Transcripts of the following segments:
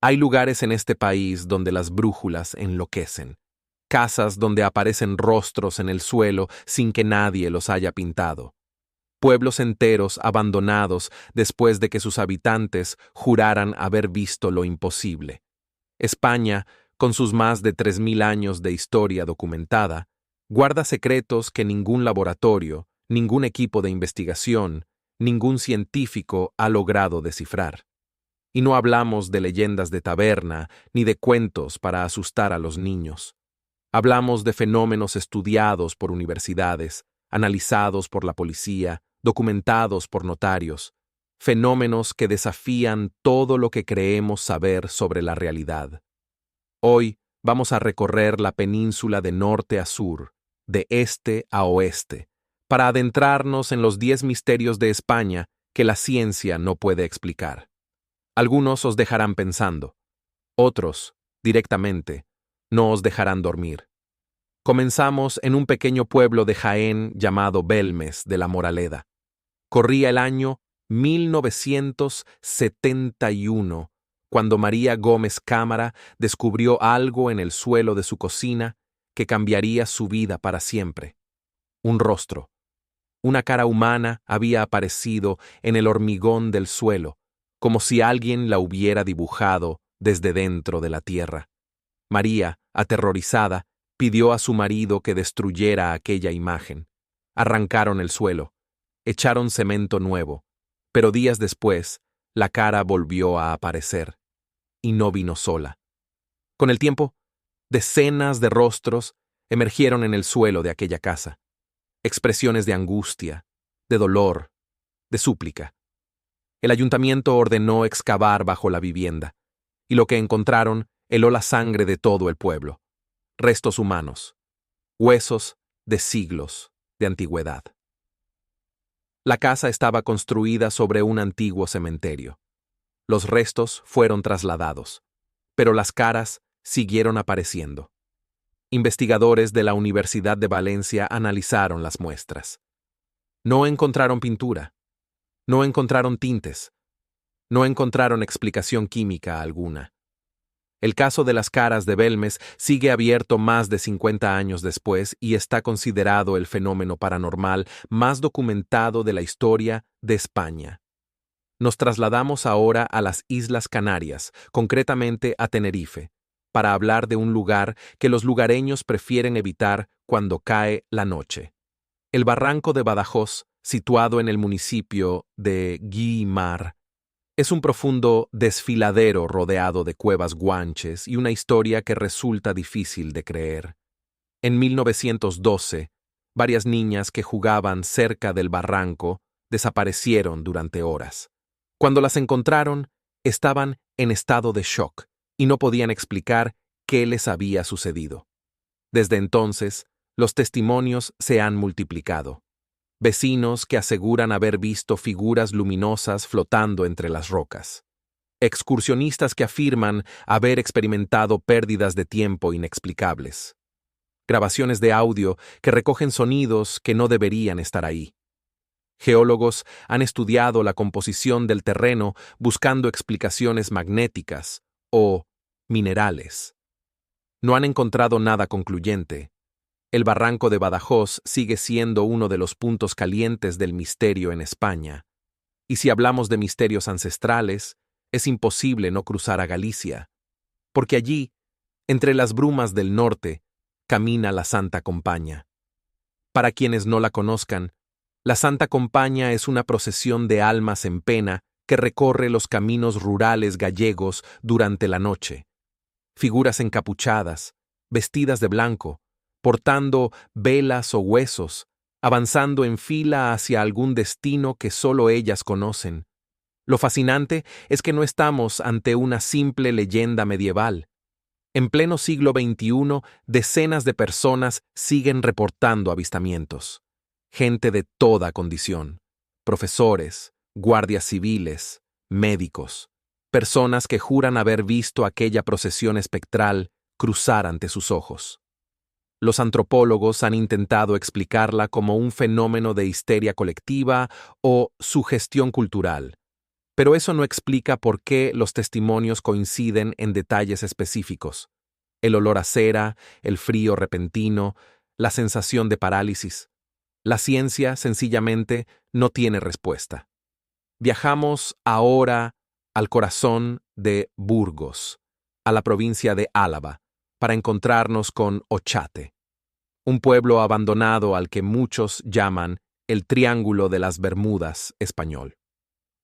Hay lugares en este país donde las brújulas enloquecen, casas donde aparecen rostros en el suelo sin que nadie los haya pintado, pueblos enteros abandonados después de que sus habitantes juraran haber visto lo imposible. España, con sus más de 3000 años de historia documentada, guarda secretos que ningún laboratorio, ningún equipo de investigación, ningún científico ha logrado descifrar. Y no hablamos de leyendas de taberna ni de cuentos para asustar a los niños. Hablamos de fenómenos estudiados por universidades, analizados por la policía, documentados por notarios, fenómenos que desafían todo lo que creemos saber sobre la realidad. Hoy vamos a recorrer la península de norte a sur, de este a oeste, para adentrarnos en los 10 misterios de España que la ciencia no puede explicar. Algunos os dejarán pensando, otros, directamente, no os dejarán dormir. Comenzamos en un pequeño pueblo de Jaén llamado Belmes de la Moraleda. Corría el año 1971, cuando María Gómez Cámara descubrió algo en el suelo de su cocina que cambiaría su vida para siempre. Un rostro. Una cara humana había aparecido en el hormigón del suelo, como si alguien la hubiera dibujado desde dentro de la tierra. María, aterrorizada, pidió a su marido que destruyera aquella imagen. Arrancaron el suelo, echaron cemento nuevo, pero días después, la cara volvió a aparecer, y no vino sola. Con el tiempo, decenas de rostros emergieron en el suelo de aquella casa, expresiones de angustia, de dolor, de súplica. El ayuntamiento ordenó excavar bajo la vivienda, y lo que encontraron heló la sangre de todo el pueblo. Restos humanos, huesos de siglos de antigüedad. La casa estaba construida sobre un antiguo cementerio. Los restos fueron trasladados, pero las caras siguieron apareciendo. Investigadores de la Universidad de Valencia analizaron las muestras. No encontraron pintura, no encontraron tintes, no encontraron explicación química alguna. El caso de las caras de Belmes sigue abierto más de 50 años después y está considerado el fenómeno paranormal más documentado de la historia de España. Nos trasladamos ahora a las Islas Canarias, concretamente a Tenerife, para hablar de un lugar que los lugareños prefieren evitar cuando cae la noche. El barranco de Badajoz, situado en el municipio de Güímar, es un profundo desfiladero rodeado de cuevas guanches y una historia que resulta difícil de creer. En 1912, varias niñas que jugaban cerca del barranco desaparecieron durante horas. Cuando las encontraron, estaban en estado de shock y no podían explicar qué les había sucedido. Desde entonces, los testimonios se han multiplicado. Vecinos que aseguran haber visto figuras luminosas flotando entre las rocas. Excursionistas que afirman haber experimentado pérdidas de tiempo inexplicables. Grabaciones de audio que recogen sonidos que no deberían estar ahí. Geólogos han estudiado la composición del terreno buscando explicaciones magnéticas o minerales. No han encontrado nada concluyente. El barranco de Badajoz sigue siendo uno de los puntos calientes del misterio en España. Y si hablamos de misterios ancestrales, es imposible no cruzar a Galicia, porque allí, entre las brumas del norte, camina la Santa Compaña. Para quienes no la conozcan, la Santa Compaña es una procesión de almas en pena que recorre los caminos rurales gallegos durante la noche. Figuras encapuchadas, vestidas de blanco, portando velas o huesos, avanzando en fila hacia algún destino que solo ellas conocen. Lo fascinante es que no estamos ante una simple leyenda medieval. En pleno siglo XXI, decenas de personas siguen reportando avistamientos. Gente de toda condición, profesores, guardias civiles, médicos, personas que juran haber visto aquella procesión espectral cruzar ante sus ojos. Los antropólogos han intentado explicarla como un fenómeno de histeria colectiva o sugestión cultural, Pero eso no explica por qué los testimonios coinciden en detalles específicos. El olor a cera, el frío repentino, la sensación de parálisis. La ciencia, sencillamente, no tiene respuesta. Viajamos ahora al corazón de Burgos, a la provincia de Álava, para encontrarnos con Ochate, un pueblo abandonado al que muchos llaman el Triángulo de las Bermudas español.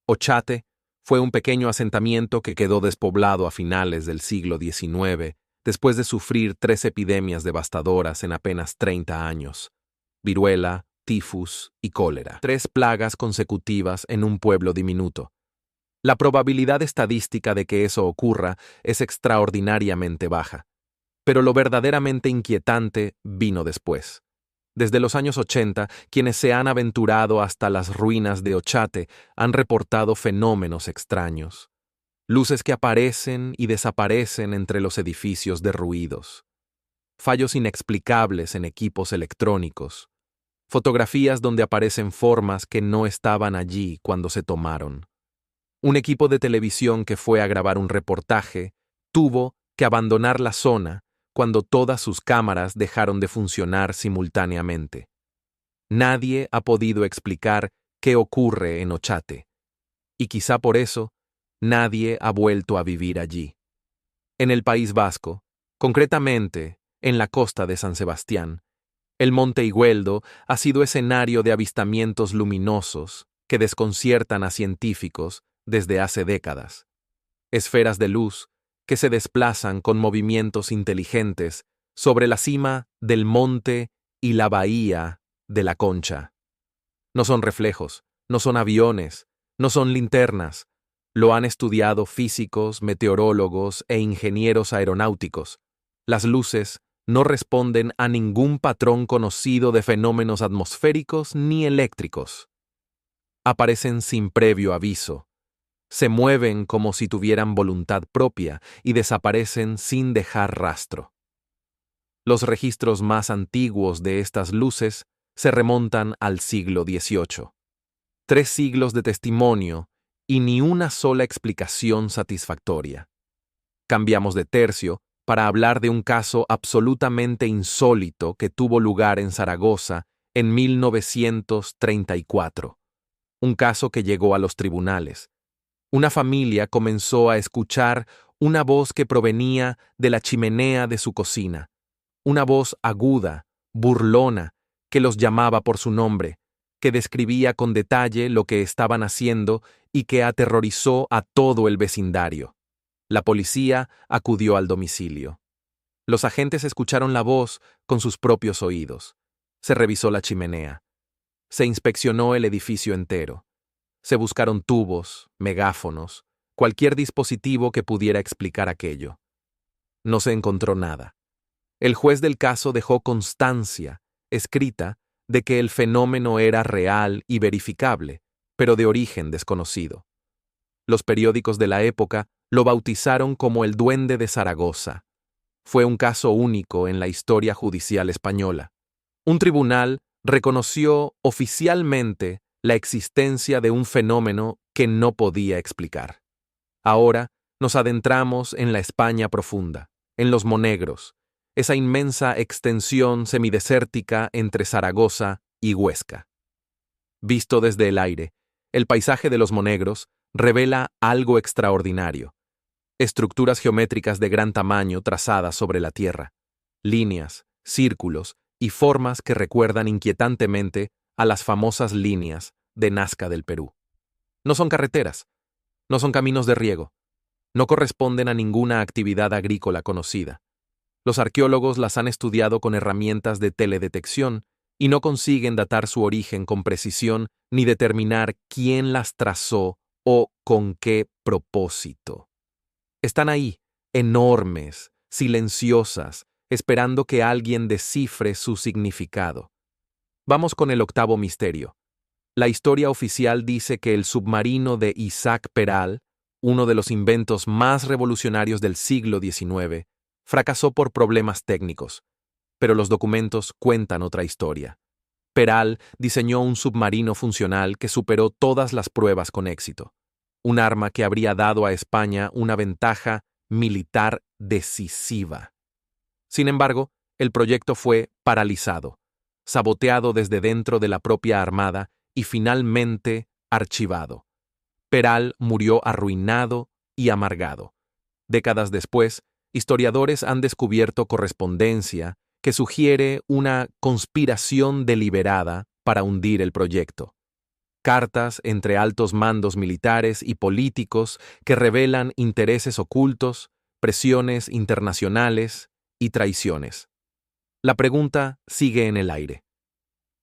Ochate fue un pequeño asentamiento que quedó despoblado a finales del siglo XIX, después de sufrir 3 epidemias devastadoras en apenas 30 años: viruela, tifus y cólera. 3 plagas consecutivas en un pueblo diminuto. La probabilidad estadística de que eso ocurra es extraordinariamente baja. Pero lo verdaderamente inquietante vino después. Desde los años 80, quienes se han aventurado hasta las ruinas de Ochate han reportado fenómenos extraños. Luces que aparecen y desaparecen entre los edificios derruidos. Fallos inexplicables en equipos electrónicos. Fotografías donde aparecen formas que no estaban allí cuando se tomaron. Un equipo de televisión que fue a grabar un reportaje tuvo que abandonar la zona cuando todas sus cámaras dejaron de funcionar simultáneamente. Nadie ha podido explicar qué ocurre en Ochate, y quizá por eso nadie ha vuelto a vivir allí. En el País Vasco, concretamente en la costa de San Sebastián, el Monte Igueldo ha sido escenario de avistamientos luminosos que desconciertan a científicos desde hace décadas. Esferas de luz que se desplazan con movimientos inteligentes sobre la cima del monte y la bahía de la Concha. No son reflejos, no son aviones, no son linternas. Lo han estudiado físicos, meteorólogos e ingenieros aeronáuticos. Las luces no responden a ningún patrón conocido de fenómenos atmosféricos ni eléctricos. Aparecen sin previo aviso. Se mueven como si tuvieran voluntad propia y desaparecen sin dejar rastro. Los registros más antiguos de estas luces se remontan al siglo XVIII. 3 siglos de testimonio y ni una sola explicación satisfactoria. Cambiamos de tercio para hablar de un caso absolutamente insólito que tuvo lugar en Zaragoza en 1934. Un caso que llegó a los tribunales. Una familia comenzó a escuchar una voz que provenía de la chimenea de su cocina. Una voz aguda, burlona, que los llamaba por su nombre, que describía con detalle lo que estaban haciendo y que aterrorizó a todo el vecindario. La policía acudió al domicilio. Los agentes escucharon la voz con sus propios oídos. Se revisó la chimenea. Se inspeccionó el edificio entero. Se buscaron tubos, megáfonos, cualquier dispositivo que pudiera explicar aquello. No se encontró nada. El juez del caso dejó constancia, escrita, de que el fenómeno era real y verificable, pero de origen desconocido. Los periódicos de la época lo bautizaron como el Duende de Zaragoza. Fue un caso único en la historia judicial española. Un tribunal reconoció oficialmente la existencia de un fenómeno que no podía explicar. Ahora nos adentramos en la España profunda, en los Monegros, esa inmensa extensión semidesértica entre Zaragoza y Huesca. Visto desde el aire, el paisaje de los Monegros revela algo extraordinario. Estructuras geométricas de gran tamaño trazadas sobre la tierra, líneas, círculos y formas que recuerdan inquietantemente a las famosas líneas de Nazca del Perú. No son carreteras, no son caminos de riego, no corresponden a ninguna actividad agrícola conocida. Los arqueólogos las han estudiado con herramientas de teledetección y no consiguen datar su origen con precisión ni determinar quién las trazó o con qué propósito. Están ahí, enormes, silenciosas, esperando que alguien descifre su significado. Vamos con el 8º misterio. La historia oficial dice que el submarino de Isaac Peral, uno de los inventos más revolucionarios del siglo XIX, fracasó por problemas técnicos, pero los documentos cuentan otra historia. Peral diseñó un submarino funcional que superó todas las pruebas con éxito. un arma que habría dado a España una ventaja militar decisiva. Sin embargo, el proyecto fue paralizado, saboteado desde dentro de la propia Armada y finalmente archivado. Peral murió arruinado y amargado. Décadas después, historiadores han descubierto correspondencia que sugiere una conspiración deliberada para hundir el proyecto. Cartas entre altos mandos militares y políticos que revelan intereses ocultos, presiones internacionales y traiciones. La pregunta sigue en el aire.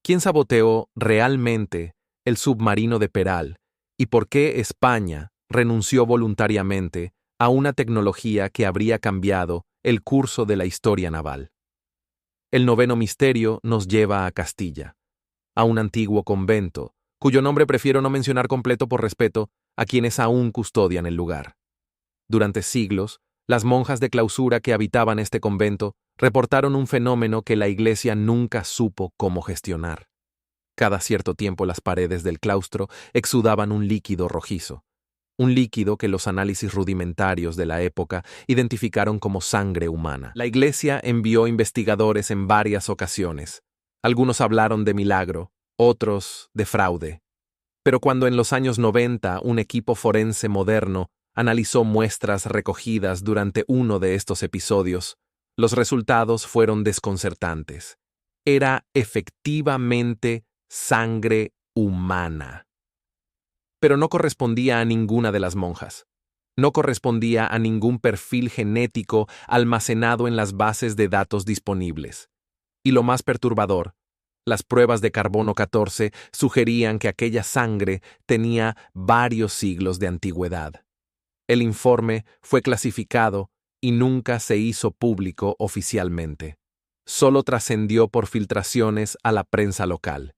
¿Quién saboteó realmente el submarino de Peral y por qué España renunció voluntariamente a una tecnología que habría cambiado el curso de la historia naval? El noveno misterio nos lleva a Castilla, a un antiguo convento, cuyo nombre prefiero no mencionar completo por respeto a quienes aún custodian el lugar. Durante siglos, las monjas de clausura que habitaban este convento reportaron un fenómeno que la Iglesia nunca supo cómo gestionar. Cada cierto tiempo las paredes del claustro exudaban un líquido rojizo, un líquido que los análisis rudimentarios de la época identificaron como sangre humana. La Iglesia envió investigadores en varias ocasiones. Algunos hablaron de milagro, otros de fraude. Pero cuando en los años 90 un equipo forense moderno analizó muestras recogidas durante uno de estos episodios, los resultados fueron desconcertantes. Era efectivamente sangre humana. Pero no correspondía a ninguna de las monjas. No correspondía a ningún perfil genético almacenado en las bases de datos disponibles. Y lo más perturbador, las pruebas de carbono 14 sugerían que aquella sangre tenía varios siglos de antigüedad. El informe fue clasificado y nunca se hizo público oficialmente. Solo trascendió por filtraciones a la prensa local.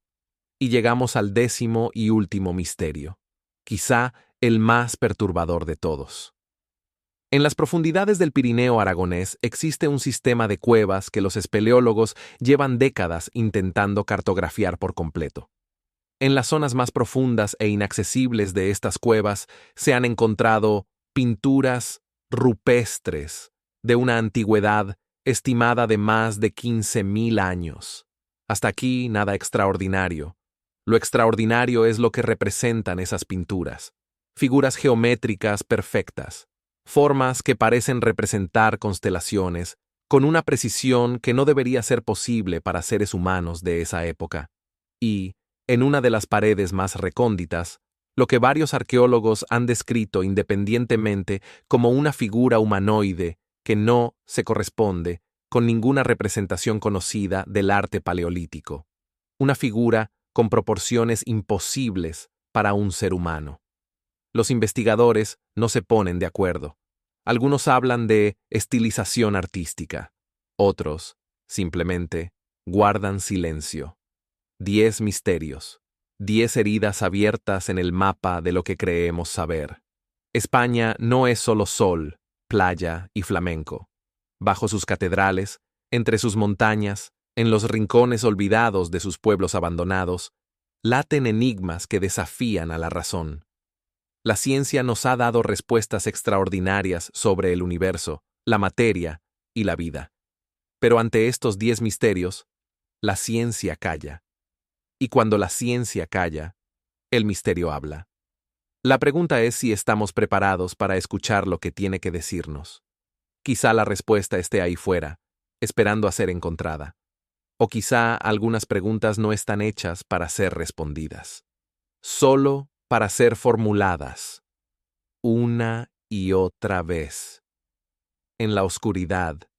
Y llegamos al décimo y último misterio, quizá el más perturbador de todos. En las profundidades del Pirineo aragonés existe un sistema de cuevas que los espeleólogos llevan décadas intentando cartografiar por completo. En las zonas más profundas e inaccesibles de estas cuevas se han encontrado pinturas rupestres de una antigüedad estimada de más de 15.000 años. Hasta aquí nada extraordinario. Lo extraordinario es lo que representan esas pinturas. Figuras geométricas perfectas, formas que parecen representar constelaciones, con una precisión que no debería ser posible para seres humanos de esa época. Y, en una de las paredes más recónditas, lo que varios arqueólogos han descrito independientemente como una figura humanoide que no se corresponde con ninguna representación conocida del arte paleolítico. Una figura con proporciones imposibles para un ser humano. Los investigadores no se ponen de acuerdo. Algunos hablan de estilización artística. Otros, simplemente, guardan silencio. 10 misterios. 10 heridas abiertas en el mapa de lo que creemos saber. España no es solo sol, playa y flamenco. Bajo sus catedrales, entre sus montañas, en los rincones olvidados de sus pueblos abandonados, laten enigmas que desafían a la razón. La ciencia nos ha dado respuestas extraordinarias sobre el universo, la materia y la vida. Pero ante estos 10 misterios, la ciencia calla. Y cuando la ciencia calla, el misterio habla. La pregunta es si estamos preparados para escuchar lo que tiene que decirnos. Quizá la respuesta esté ahí fuera, esperando a ser encontrada. O quizá algunas preguntas no están hechas para ser respondidas, solo para ser formuladas, una y otra vez. En la oscuridad,